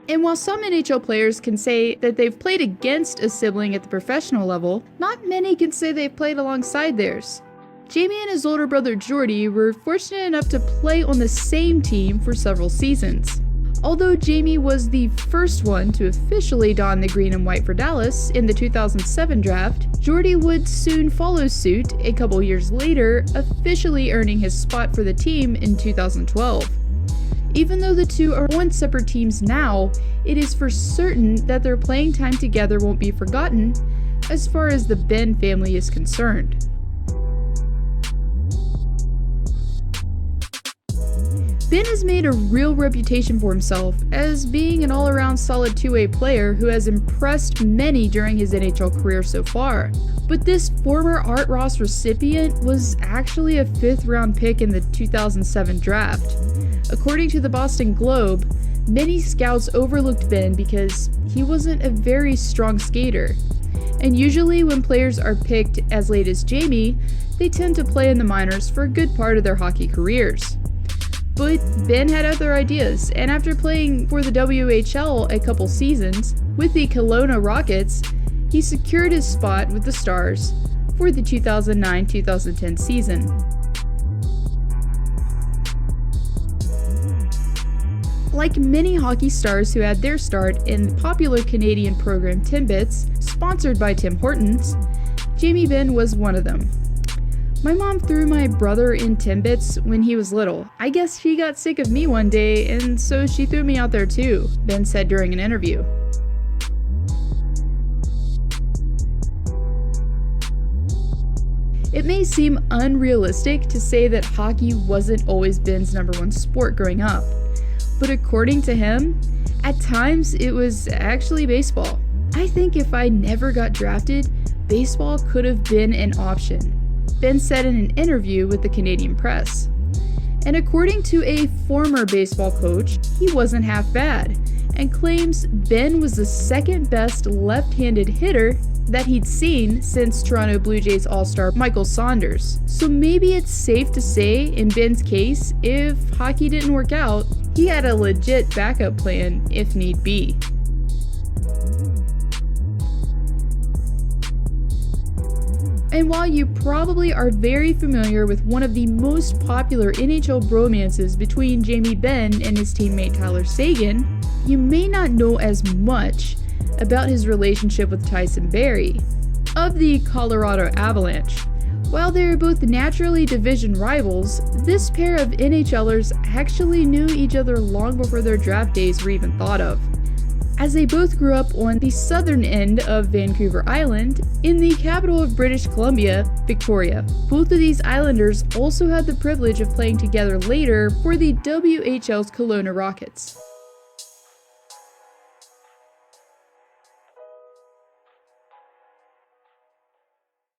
And while some NHL players can say that they've played against a sibling at the professional level, not many can say they've played alongside theirs. Jamie and his older brother Jordy were fortunate enough to play on the same team for several seasons. Although Jamie was the first one to officially don the green and white for Dallas in the 2007 draft, Jordy would soon follow suit a couple years later, officially earning his spot for the team in 2012. Even though the two are on separate teams now, it is for certain that their playing time together won't be forgotten as far as the Benn family is concerned. Benn has made a real reputation for himself as being an all-around solid two-way player who has impressed many during his NHL career so far. But this former Art Ross recipient was actually a 5th-round pick in the 2007 draft. According to the Boston Globe, many scouts overlooked Benn because he wasn't a very strong skater. And usually when players are picked as late as Jamie, they tend to play in the minors for a good part of their hockey careers. But Benn had other ideas, and after playing for the WHL a couple seasons with the Kelowna Rockets, he secured his spot with the Stars for the 2009-2010 season. Like many hockey stars who had their start in the popular Canadian program Timbits, sponsored by Tim Hortons, Jamie Benn was one of them. My mom threw my brother in Timbits when he was little. I guess she got sick of me one day, and so she threw me out there too, Benn said during an interview. It may seem unrealistic to say that hockey wasn't always Benn's #1 sport growing up, but according to him, at times it was actually baseball. I think if I never got drafted, baseball could have been an option, Benn said in an interview with the Canadian Press. And according to a former baseball coach, he wasn't half bad, and claims Benn was the second best left-handed hitter that he'd seen since Toronto Blue Jays All-Star Michael Saunders. So maybe it's safe to say, in Benn's case, if hockey didn't work out, he had a legit backup plan if need be. And while you probably are very familiar with one of the most popular NHL bromances between Jamie Benn and his teammate Tyler Seguin, you may not know as much about his relationship with Tyson Barrie of the Colorado Avalanche. While they're both naturally division rivals, this pair of NHLers actually knew each other long before their draft days were even thought of, as they both grew up on the southern end of Vancouver Island in the capital of British Columbia, Victoria. Both of these Islanders also had the privilege of playing together later for the WHL's Kelowna Rockets.